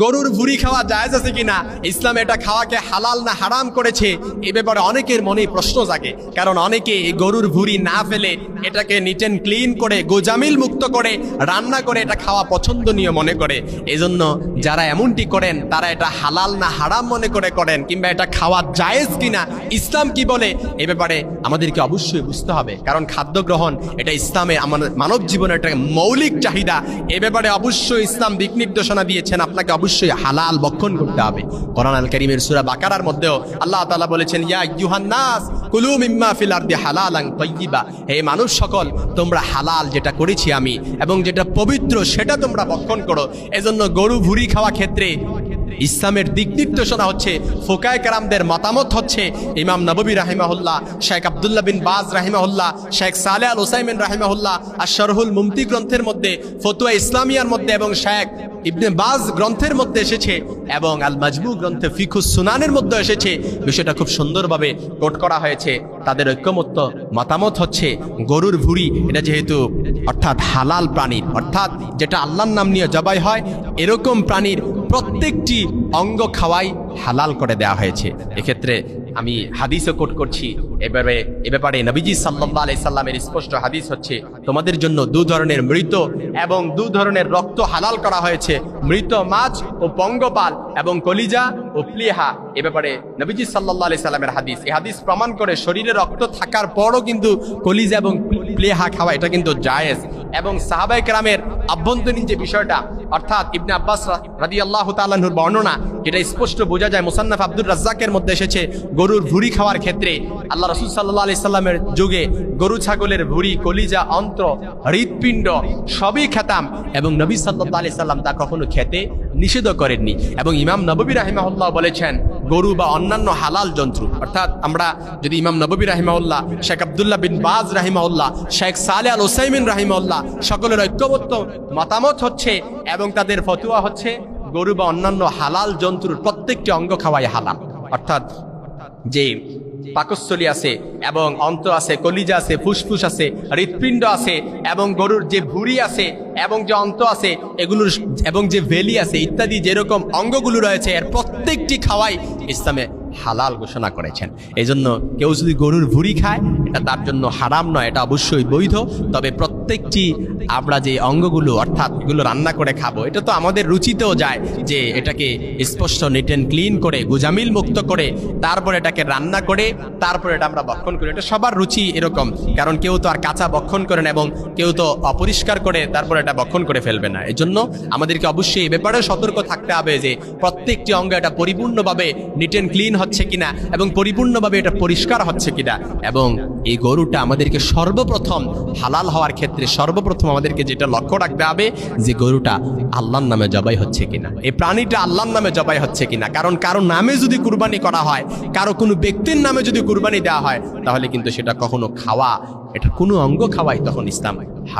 গরুর ভুঁড়ি খাওয়া জায়েজ আছে কিনা, ইসলাম এটা খাওয়াকে হালাল না হারাম করেছে, এ ব্যাপারে অনেকের মনে প্রশ্ন জাগে। কারণ অনেকে এই গরুর ভুঁড়ি না ফেলে এটাকে নিট অ্যান্ড ক্লিন করে গোজামিল মুক্ত করে রান্না করে এটা খাওয়া পছন্দনীয় মনে করে। এজন্য যারা এমনটি করেন তারা এটা হালাল না হারাম মনে করে করেন, কিংবা এটা খাওয়া জায়েজ কিনা, ইসলাম কি বলে, এ ব্যাপারে আমাদেরকে অবশ্যই বুঝতে হবে। কারণ খাদ্য গ্রহণ এটা ইসলামে আমাদের মানব জীবনের একটা মৌলিক চাহিদা। এ ব্যাপারে অবশ্যই ইসলাম দিক নির্দেশনা দিয়েছেন, আপনাকে অবশ্যই হালাল ভক্ষণ করতে হবে। কোরআন আল কারীমের সূরা বাকারার মধ্যেও আল্লাহ তাআলা বলেছেন, ইয়া আইয়ুহান নাস কুলু মিম্মা ফিল আরদি হালালান তাইয়্যিবা, হে মানুষ সকল, তোমরা হালাল যেটা করেছি আমি এবং যেটা পবিত্র সেটা তোমরা ভক্ষণ করো। এজন্য গরু ভুঁড়ি খাওয়া ক্ষেত্রে ইসলামের দিক নির্দেশনা হচ্ছে, ফোকায়ে কেরামদের মতামত হচ্ছে, ইমাম নববী রাহিমাহুল্লাহ, শেখ আব্দুল্লাহ বিন বাজ রাহিমাহুল্লাহ, শেখ সালেহ আল উসাইমিন রাহিমাহুল্লাহ আশ-শারহুল মুমতি গ্রন্থের মধ্যে, ফতোয়া ইসলামিয়ার মধ্যে এবং শেখ ইবনে বাজ গ্রন্থের মধ্যে এসেছে এবং আল মাজমু গ্রন্থে ফিকুস সুনানের মধ্যে এসেছে। বিষয়টা খুব সুন্দরভাবে কোট করা হয়েছে। তাদের ঐক্যমত্য মতামত হচ্ছে, গরুর ভুঁড়ি এটা যেহেতু অর্থাৎ হালাল প্রাণীর, অর্থাৎ যেটা আল্লাহর নাম নিয়ে জবাই হয়, এরকম প্রাণীর প্রত্যেকটি অঙ্গ খাওয়াই হালাল করে দেওয়া হয়েছে। এক্ষেত্রে আমি হাদিসও কোট করছি। এ ব্যাপারে নবীজি সাল্লাল্লাহু আলাইহি সাল্লামের স্পষ্ট হাদিস হচ্ছে, তোমাদের জন্য দু ধরনের মৃত এবং দু ধরনের রক্ত হালাল করা হয়েছে, মৃত মাছ ও পঙ্গপাল এবং কলিজা ও প্লীহা। এ ব্যাপারে নবীজি সাল্লাল্লাহু আলাইহি সাল্লামের হাদিস। এই হাদিস প্রমাণ করে শরীরে রক্ত থাকার পরও কিন্তু কলিজা এবং প্লীহা খাওয়া এটা কিন্তু জায়েজ। এবং সাহাবায়ে কেরামের আভ্যন্তরীণ যে বিষয়টা, অর্থাৎ ইবনে আব্বাস রাদিয়াল্লাহু তাআলা আনহুর বর্ণনা, যেটা স্পষ্ট বোঝা যায়, মুসান্নাফ আব্দুর রাজ্জাকের মধ্যে এসেছে, গরুর ভুঁড়ি খাওয়ার ক্ষেত্রে আল্লাহ রাসূল সাল্লাল্লাহু আলাইহি সাল্লামের যুগে গরু ছাগলের ভুঁড়ি, কলিজা, অন্ত্র, হৃৎপিণ্ড সবই খেতাম এবং নবী সাল্লাল্লাহু আলাইহি সাল্লাম তা কখনো খেতে নিষেধ করেননি। এবং ইমাম নববী রাহিমাহুল্লাহ বলেছেন, গরু বা অন্যান্য হালাল জন্তু, অর্থাৎ আমরা যদি ইমাম নববী রাহিমাহুল্লাহ, শেখ আব্দুল্লাহ বিন বাজ রাহিমাহুল্লাহ, শেখ সালেহ আল উসাইমিন রাহিমাহুল্লাহ সকলের ঐক্যবদ্ধ মতামত হচ্ছে এবং তাদের ফতোয়া হচ্ছে, গরু বা অন্যান্য হালাল জন্তুর প্রত্যেকটি অঙ্গ খাওয়াই হালাল। অর্থাৎ যে পাকস্থলী আছে এবং অন্ত্র আছে, কলিজা আছে, ফুসফুস আছে, হৃৎপিণ্ড আছে এবং গরুর যে ভুঁড়ি আছে এবং যে অন্ত্র আছে এগুলোর এবং যে ভেলি আছে ইত্যাদি যেরকম অঙ্গগুলো রয়েছে, এর প্রত্যেকটি খাওয়াই ইসলামে হালাল ঘোষণা করেছেন। এই জন্য কেউ যদি গরুর ভুঁড়ি খায় এটা তার জন্য হারাম নয়, এটা অবশ্যই বৈধ। তবে প্রত্যেকটি আমরা যে অঙ্গগুলো অর্থাৎ এগুলো রান্না করে খাবো, এটা তো আমাদের রুচিতেও যায় যে এটাকে স্পষ্ট নিট অ্যান্ড ক্লিন করে গোজামিল মুক্ত করে তারপর এটাকে রান্না করে তারপর এটা আমরা ভক্ষণ করি। এটা সবার রুচি এরকম, কারণ কেউ তো আর কাঁচা ভক্ষণ করেন এবং কেউ তো অপরিষ্কার করে তারপর এটা ভক্ষণ করে ফেলবে না। এই জন্য আমাদেরকে অবশ্যই এ ব্যাপারে সতর্ক থাকতে হবে যে প্রত্যেকটি অঙ্গ এটা পরিপূর্ণভাবে নিট অ্যান্ড ক্লিন হচ্ছে কিনা এবং পরিপূর্ণভাবে এটা পরিষ্কার হচ্ছে কিনা। এবং এই গরুটা আমাদেরকে সর্বপ্রথম হালাল হওয়ার ক্ষেত্রে সর্বপ্রথম আমাদেরকে যেটা লক্ষ্য রাখতে হবে যে গরুটা আল্লাহর নামে জবাই হচ্ছে কিনা, এই প্রাণীটা আল্লাহর নামে জবাই হচ্ছে কিনা। কারণ কারো নামে যদি কুরবানি করা হয়, কারো কোনো ব্যক্তির নামে যদি কুরবানি দেওয়া হয়, তাহলে কিন্তু সেটা কখনো খাওয়া, এটা কোনো অঙ্গ খাওয়াই তখন ইসলাম